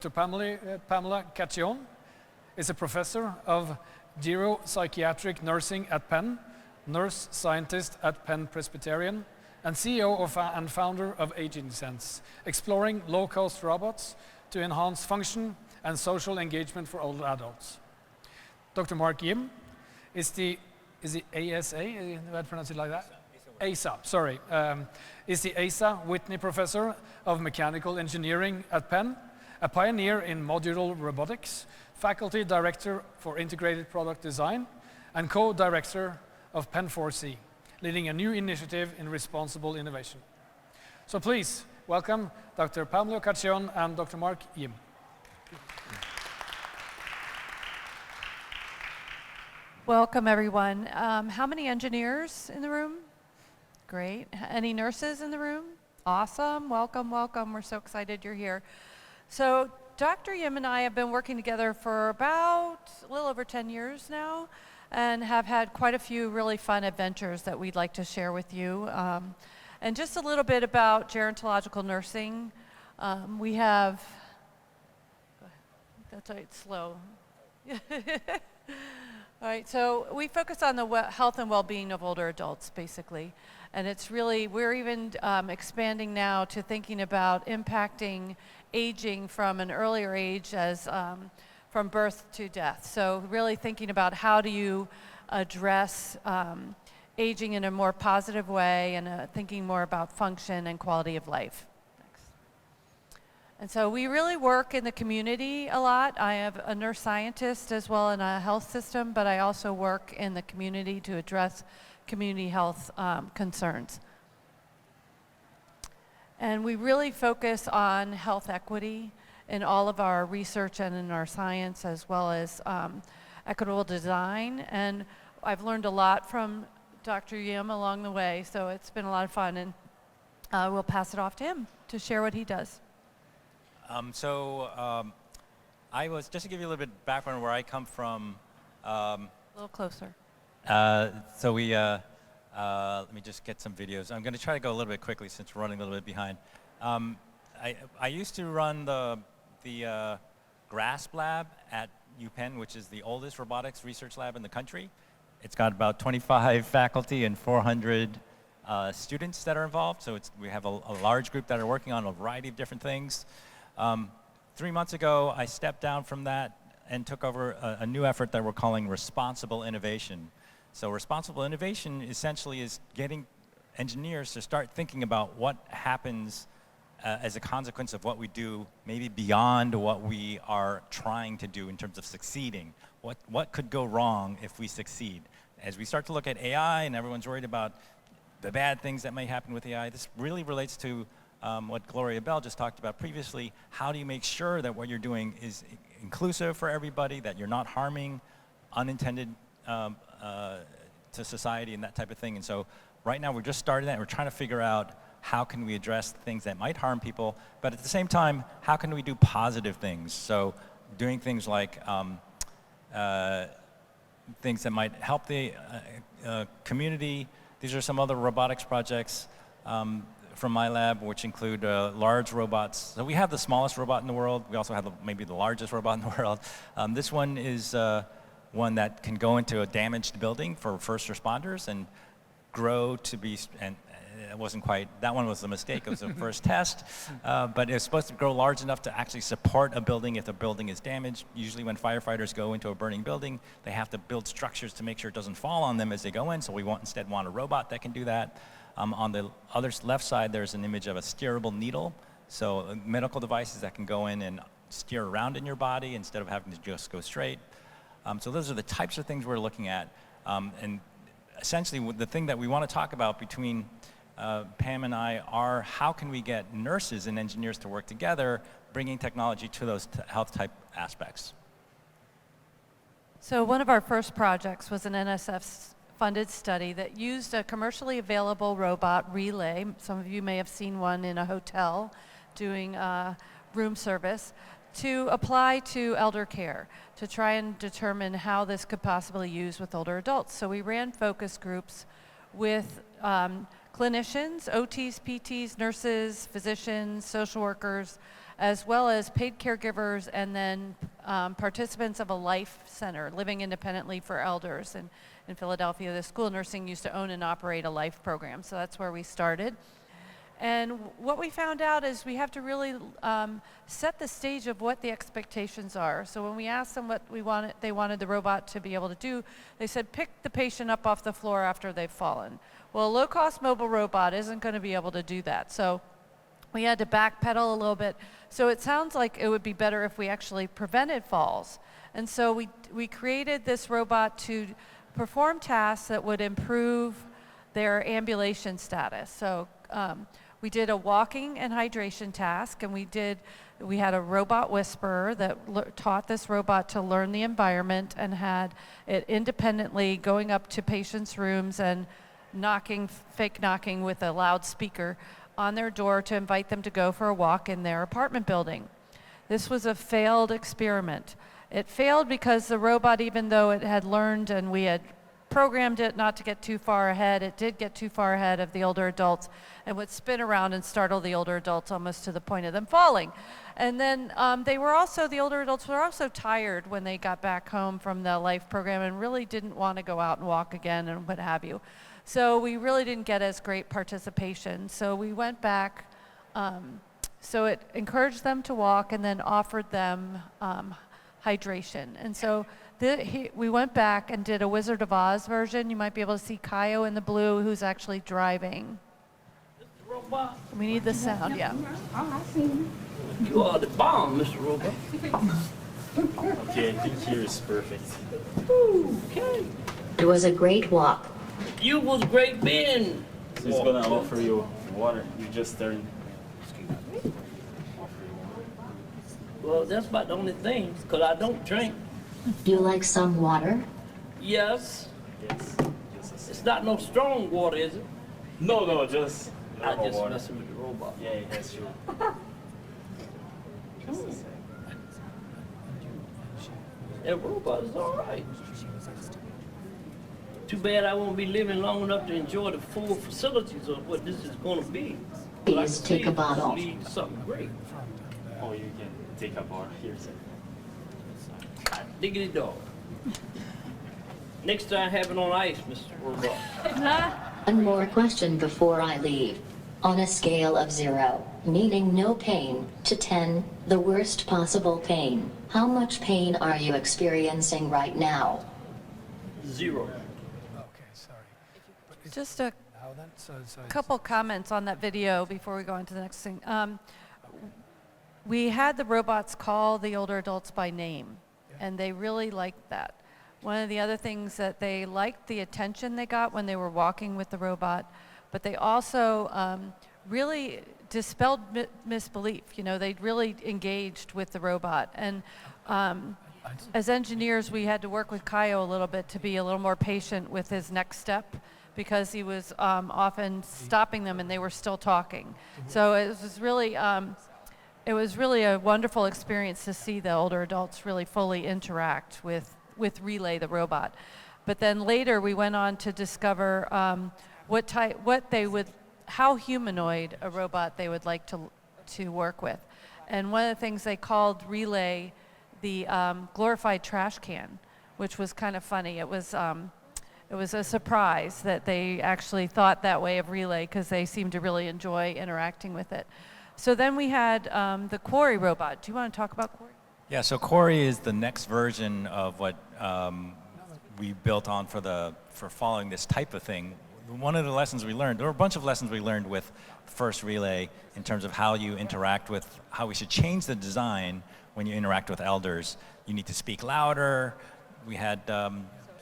Pamela Cacchione is a professor of geropsychiatric nursing at Penn, nurse scientist at Penn Presbyterian, and CEO and founder of Aging Sense, exploring low-cost robots to enhance function and social engagement for older adults. Dr. Mark Yim is the ASA, do I pronounce it like that? ASA, sorry. Is the ASA Whitney Professor of Mechanical Engineering at Penn, a pioneer in modular robotics, faculty director for integrated product design, and co-director of Penn 4C, leading a new initiative in responsible innovation. So please, welcome Dr. Pamela Cacchione and Dr. Mark Yim. Welcome, everyone. How many engineers in the room? Great. Any nurses in the room? Awesome. Welcome, welcome. We're so excited you're here. So Dr. Yim and I have been working together for about a little over 10 years now and have had quite a few really fun adventures that we'd like to share with you. And just a little bit about gerontological nursing. We have, that's right, slow. All right, so we focus on the health and well-being of older adults, basically. And it's really, we're even expanding now to thinking about impacting aging from an earlier age as from birth to death. So really thinking about how do you address aging in a more positive way and thinking more about function and quality of life. And so we really work in the community a lot. I have a nurse scientist as well in a health system, but I also work in the community to address community health concerns. And we really focus on health equity in all of our research and in our science, as well as equitable design. And I've learned a lot from Dr. Yim along the way, so it's been a lot of fun. And we'll pass it off to him to share what he does. I was, just to give you a little bit of background where I come from. A little closer. Let me just get some videos. I'm going to try to go a little bit quickly since we're running a little bit behind. I used to run the GRASP lab at UPenn, which is the oldest robotics research lab in the country. It's got about 25 faculty and 400 students that are involved. So we have a large group that are working on a variety of different things. 3 months ago, I stepped down from that and took over a new effort that we're calling responsible innovation. So responsible innovation essentially is getting engineers to start thinking about what happens as a consequence of what we do, maybe beyond what we are trying to do in terms of succeeding. What could go wrong if we succeed? As we start to look at AI and everyone's worried about the bad things that may happen with AI, this really relates to what Gloria Bell just talked about previously. How do you make sure that what you're doing is inclusive for everybody, that you're not harming unintended to society and that type of thing? And so right now we're just starting that and we're trying to figure out how can we address things that might harm people, but at the same time, how can we do positive things? So doing things like things that might help the community. These are some other robotics projects from my lab, which include large robots. So we have the smallest robot in the world. We also have maybe the largest robot in the world. This one is one that can go into a damaged building for first responders and grow to be, and it wasn't quite, that one was a mistake. It was the first test, but it's supposed to grow large enough to actually support a building if the building is damaged. Usually when firefighters go into a burning building, they have to build structures to make sure it doesn't fall on them as they go in, so we instead want a robot that can do that. On the other left side, there's an image of a steerable needle, so medical devices that can go in and steer around in your body instead of having to just go straight. So those are the types of things we're looking at. And essentially, the thing that we want to talk about between Pam and I are how can we get nurses and engineers to work together, bringing technology to those health type aspects. So one of our first projects was an NSF-funded study that used a commercially available robot, Relay. Some of you may have seen one in a hotel doing room service, to apply to elder care, to try and determine how this could possibly be used with older adults. So we ran focus groups with clinicians, OTs, PTs, nurses, physicians, social workers, as well as paid caregivers and then participants of a life center, living independently for elders. And in Philadelphia, the School of Nursing used to own and operate a life program, so that's where we started. And what we found out is we have to really set the stage of what the expectations are. So when we asked them what they wanted the robot to be able to do, they said pick the patient up off the floor after they've fallen. Well, a low-cost mobile robot isn't going to be able to do that. So we had to backpedal a little bit. So it sounds like it would be better if we actually prevented falls. And so we created this robot to perform tasks that would improve their ambulation status. So we did a walking and hydration task, and we had a robot whisperer that taught this robot to learn the environment and had it independently going up to patients' rooms and fake knocking with a loudspeaker on their door to invite them to go for a walk in their apartment building. This was a failed experiment. It failed because the robot, even though it had learned and we had programmed it not to get too far ahead, it did get too far ahead of the older adults and would spin around and startle the older adults almost to the point of them falling. And then the older adults were also tired when they got back home from the life program and really didn't want to go out and walk again and what have you. So we really didn't get as great participation. So we went back, so it encouraged them to walk and then offered them hydration. And so we went back and did a Wizard of Oz version. You might be able to see Kaio in the blue, who's actually driving. Robot. We need the sound, yeah. I see you. You are the bomb, Mr. Robot. Okay, I think here is perfect. Okay. It was a great walk. You was great being. So he's gonna offer you water. You just turn. Well, that's about the only thing, because I don't drink. Do you like some water? Yes. Yes. Just a It's second. not no strong water, is it? No, just I normal just water. messing with the robot. Yeah, it has you. Just a second. That robot is all right. Too bad I won't be living long enough to enjoy the full facilities of what this is going to be. But I Please can take see a bottle. This leads to something great. Oh, you can take a bar. Here's it. Diggity dog. Next time, have it on ice, Mr. Robot. One more question before I leave. On a scale of 0, meaning no pain, to 10, the worst possible pain, how much pain are you experiencing right now? 0. Okay, sorry. Just a How then? So couple comments on that video before we go into the next thing. We had the robots call the older adults by name, and they really liked that. One of the other things that they liked the attention they got when they were walking with the robot, but they also really dispelled misbelief. You know, they really engaged with the robot. And as engineers, we had to work with Kaio a little bit to be a little more patient with his next step, because he was often stopping them and they were still talking. So it was really a wonderful experience to see the older adults really fully interact with Relay, the robot. But then later we went on to discover how humanoid a robot they would like to work with. And one of the things they called Relay the glorified trash can, which was kind of funny. It was a surprise that they actually thought that way of Relay, because they seemed to really enjoy interacting with it. So then we had the Quarry robot. Do you want to talk about Quarry? Yeah, so Quarry is the next version of what we built on for following this type of thing. One of the lessons we learned, there were a bunch of lessons we learned with first Relay in terms of how you interact with, how we should change the design when you interact with elders. You need to speak louder. We had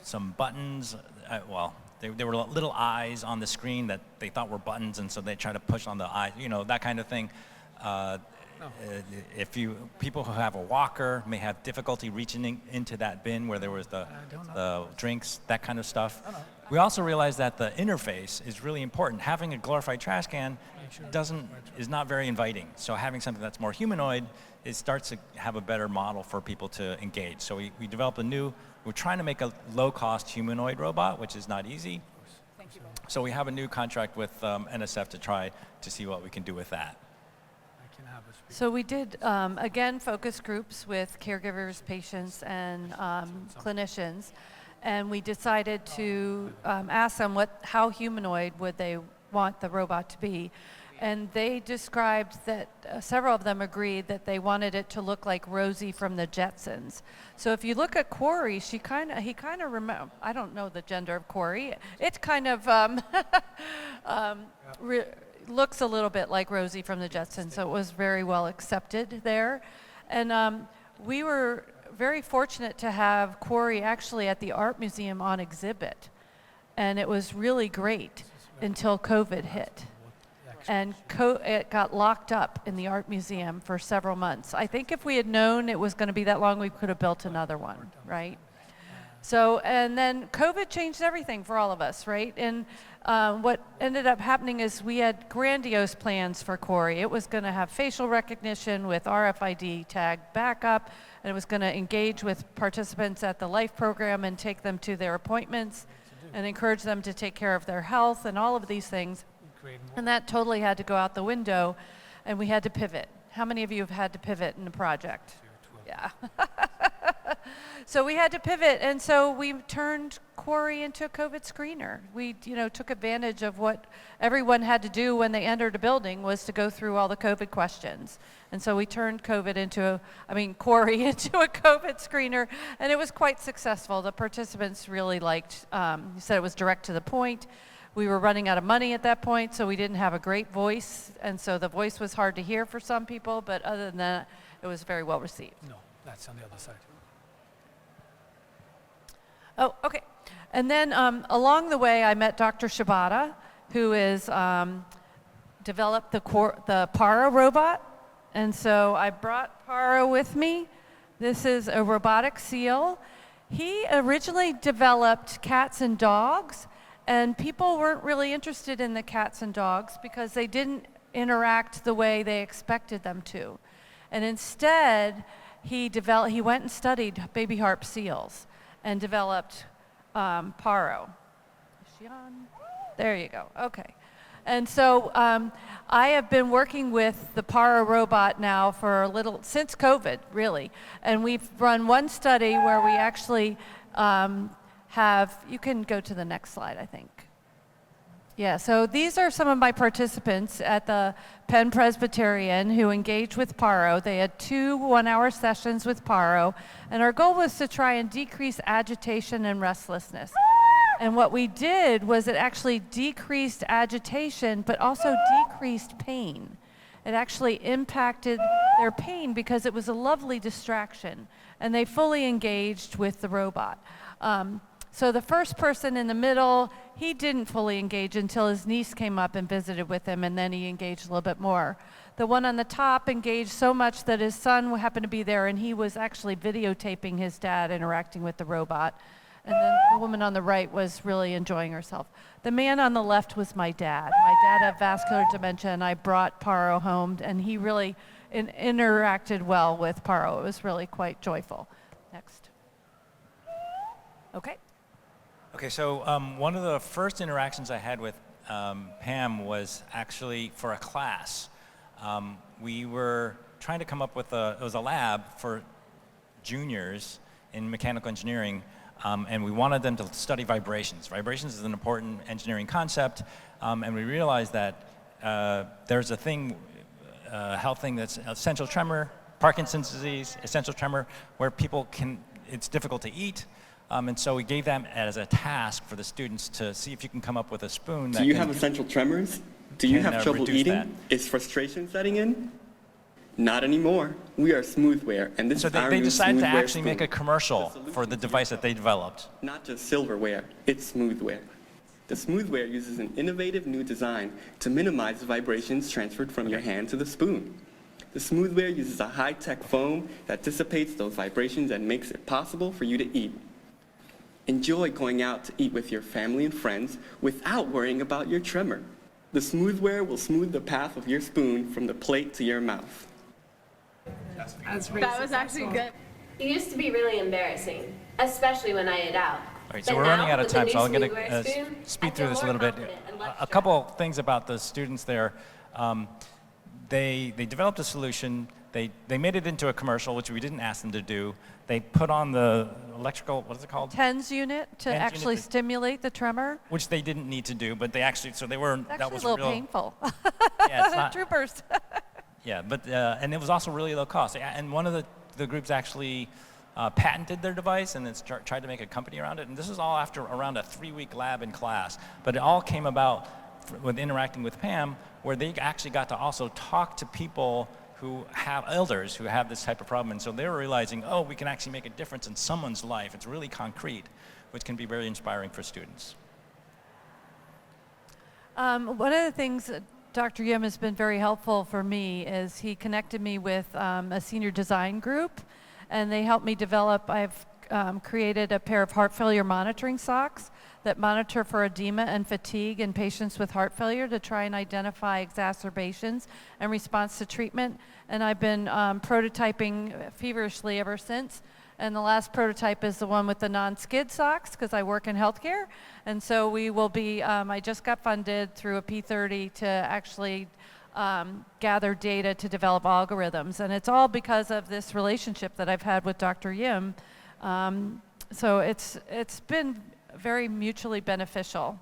some buttons, there were little eyes on the screen that they thought were buttons, and so they tried to push on the eye, that kind of thing. People who have a walker may have difficulty reaching into that bin where there was the drinks, that kind of stuff. We also realized that the interface is really important. Having a glorified trash can is not very inviting. So having something that's more humanoid, it starts to have a better model for people to engage. So we developed we're trying to make a low-cost humanoid robot, which is not easy. So we have a new contract with NSF to try to see what we can do with that. I can have it. So we did, again, focus groups with caregivers, patients, and clinicians. And we decided to ask them how humanoid would they want the robot to be. And they described that, several of them agreed that they wanted it to look like Rosie from the Jetsons. So if you look at Corey, he kind of remember, I don't know the gender of Corey. It kind of looks a little bit like Rosie from the Jetsons, so it was very well accepted there. And we were very fortunate to have Corey actually at the Art Museum on exhibit. And it was really great until COVID hit. And it got locked up in the Art Museum for several months. I think if we had known it was going to be that long, we could have built another one, right? So, and then COVID changed everything for all of us, right? And what ended up happening is we had grandiose plans for Corey. It was going to have facial recognition with RFID tag backup, and it was going to engage with participants at the Life program and take them to their appointments and encourage them to take care of their health and all of these things. And that totally had to go out the window, and we had to pivot. How many of you have had to pivot in a project? Yeah. So we had to pivot, and so we turned Corey into a COVID screener. We, took advantage of what everyone had to do when they entered a building was to go through all the COVID questions. And so we turned Corey into a COVID screener, and it was quite successful. The participants really liked, you said it was direct to the point. We were running out of money at that point, so we didn't have a great voice, and so the voice was hard to hear for some people, but other than that, it was very well received. No, that's on the other side. Oh, okay. And then along the way, I met Dr. Shibata, who is developed the Paro robot, and so I brought Paro with me. This is a robotic seal. He originally developed cats and dogs, and people weren't really interested in the cats and dogs because they didn't interact the way they expected them to. And instead, he went and studied baby harp seals and developed Paro. Is she on? There you go. Okay. And so I have been working with the Paro robot now for since COVID, really. And we've run one study where we actually you can go to the next slide, I think. Yeah, so these are some of my participants at the Penn Presbyterian who engaged with Paro. They had 2 one-hour sessions with Paro, and our goal was to try and decrease agitation and restlessness. And what we did was it actually decreased agitation, but also decreased pain. It actually impacted their pain because it was a lovely distraction, and they fully engaged with the robot. So the first person in the middle, he didn't fully engage until his niece came up and visited with him, and then he engaged a little bit more. The one on the top engaged so much that his son happened to be there, and he was actually videotaping his dad interacting with the robot. And then the woman on the right was really enjoying herself. The man on the left was my dad. My dad had vascular dementia, and I brought Paro home, and he really interacted well with Paro. It was really quite joyful. Next. Okay. Okay, so one of the first interactions I had with Pam was actually for a class. We were trying to come up with it was a lab for juniors in mechanical engineering, and we wanted them to study vibrations. Vibrations is an important engineering concept, and we realized that there's a thing, health thing that's essential tremor, Parkinson's disease, essential tremor, where it's difficult to eat. And so we gave them as a task for the students to see if you can come up with a spoon that Do you have essential tremors? Do you have trouble eating? That. Is frustration setting in? Not anymore. We are Smoothware, and this so is our they new decided to Smoothware actually make a spoon. commercial for the device that they developed. Not just silverware, it's Smoothware. The Smoothware uses an innovative new design to minimize the vibrations transferred from your hand to the spoon. The Smoothware uses a high-tech foam that dissipates those vibrations and makes it possible for you to eat. Enjoy going out to eat with your family and friends without worrying about your tremor. The Smoothware will smooth the path of your spoon from the plate to your mouth. That was actually good. It used to be really embarrassing, especially when I ate out. All right, so we're running out of time, so I'm going to speed through this a little bit. A couple things about the students there. they developed a solution. They made it into a commercial, which we didn't ask them to do. They put on the electrical, what is it called? TENS unit to TENS actually unit stimulate the tremor. Which they didn't need to do, but they actually, so they were, It's that actually was a little real, painful. Yeah, it's not, Troopers. yeah, but, and it was also really low cost. And one of the groups actually patented their device and then tried to make a company around it. And this is all after around a 3-week lab in class. But it all came about with interacting with Pam, where they actually got to also talk to people who have elders who have this type of problem. And so they were realizing, oh, we can actually make a difference in someone's life. It's really concrete, which can be very inspiring for students. One of the things that Dr. Yim has been very helpful for me is he connected me with a senior design group, and they helped me develop, I've created a pair of heart failure monitoring socks that monitor for edema and fatigue in patients with heart failure to try and identify exacerbations and response to treatment. And I've been prototyping feverishly ever since. And the last prototype is the one with the non-skid socks, because I work in healthcare. And so we will be, I just got funded through a P30 to actually gather data to develop algorithms. And it's all because of this relationship that I've had with Dr. Yim. So it's been very mutually beneficial.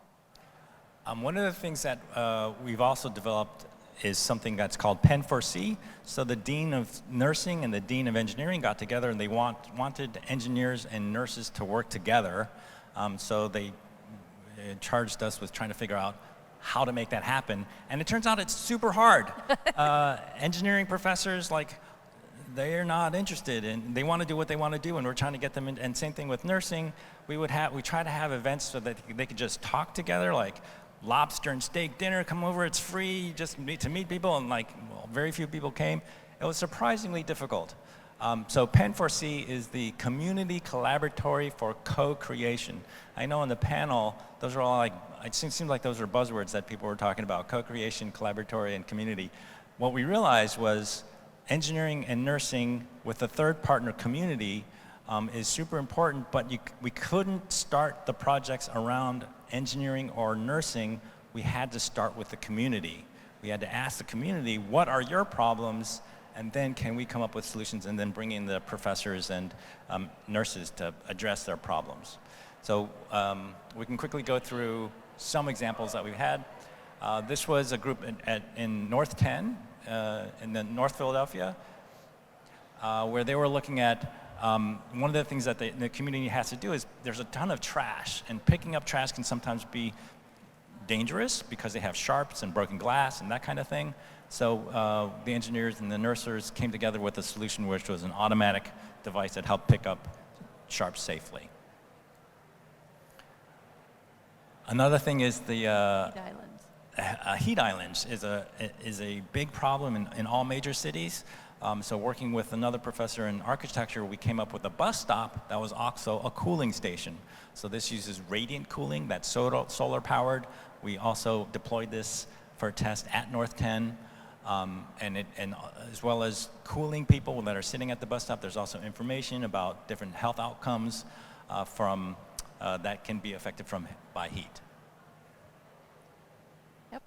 One of the things that we've also developed is something that's called Pen4C. So the Dean of Nursing and the Dean of Engineering got together and they wanted engineers and nurses to work together. So they charged us with trying to figure out how to make that happen. And it turns out it's super hard. Engineering professors, they're not interested, and they want to do what they want to do, and we're trying to get them in. And same thing with nursing. We try to have events so that they could just talk together, like lobster and steak dinner, come over, it's free, just to meet people, and very few people came. It was surprisingly difficult. So Pen4C is the Community Collaboratory for Co-Creation. I know on the panel, those are all it seems like those are buzzwords that people were talking about, co-creation, collaboratory, and community. What we realized was engineering and nursing with a third partner community is super important, but we couldn't start the projects around engineering or nursing. We had to start with the community. We had to ask the community, what are your problems? And then can we come up with solutions, and then bring in the professors and nurses to address their problems. So we can quickly go through some examples that we've had. This was a group in North 10, in North Philadelphia, where they were looking at one of the things that the community has to do is there's a ton of trash, and picking up trash can sometimes be dangerous because they have sharps and broken glass and that kind of thing. So the engineers and the nurses came together with a solution which was an automatic device that helped pick up sharps safely. Another thing is the Heat islands. Heat islands is a big problem in all major cities. So working with another professor in architecture, we came up with a bus stop that was also a cooling station. So this uses radiant cooling that's solar powered. We also deployed this for a test at North 10. And as well as cooling people that are sitting at the bus stop, there's also information about different health outcomes that can be affected by heat. Yep.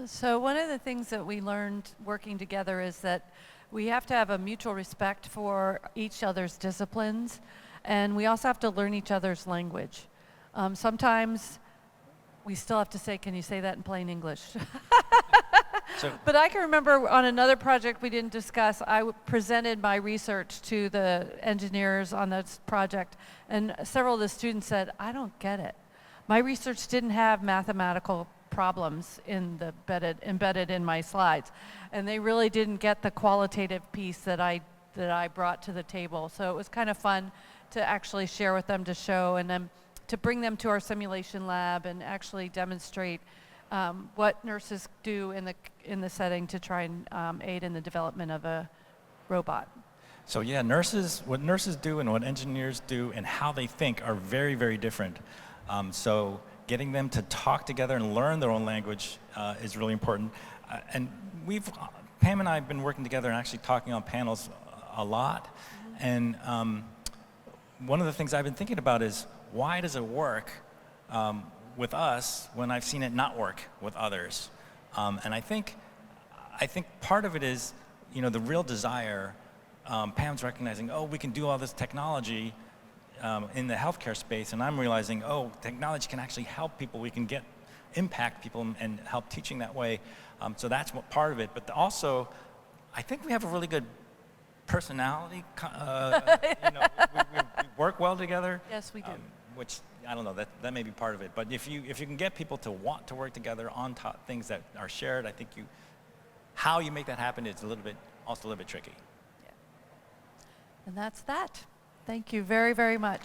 So one of the things that we learned working together is that we have to have a mutual respect for each other's disciplines, and we also have to learn each other's language. Sometimes we still have to say, can you say that in plain English? But I can remember on another project we didn't discuss, I presented my research to the engineers on this project, and several of the students said, I don't get it. My research didn't have mathematical problems embedded in my slides, and they really didn't get the qualitative piece that I brought to the table. So it was kind of fun to actually share with them, to show, and then to bring them to our simulation lab and actually demonstrate what nurses do in the setting to try and aid in the development of a robot. So yeah, what nurses do and what engineers do and how they think are very, very different. So getting them to talk together and learn their own language is really important. And Pam and I have been working together and actually talking on panels a lot. And one of the things I've been thinking about is, why does it work with us when I've seen it not work with others? And I think I think part of it is, you know, the real desire. Pam's recognizing, oh, we can do all this technology in the healthcare space, and I'm realizing, oh, technology can actually help people. We can impact people and help teaching that way. So that's what part of it. But also, I think we have a really good personality. You know, we work well together. Yes, we do. Which I don't know. That may be part of it. But if you can get people to want to work together on things that are shared, I think how you make that happen is also a little bit tricky. And that's that. Thank you very, very much.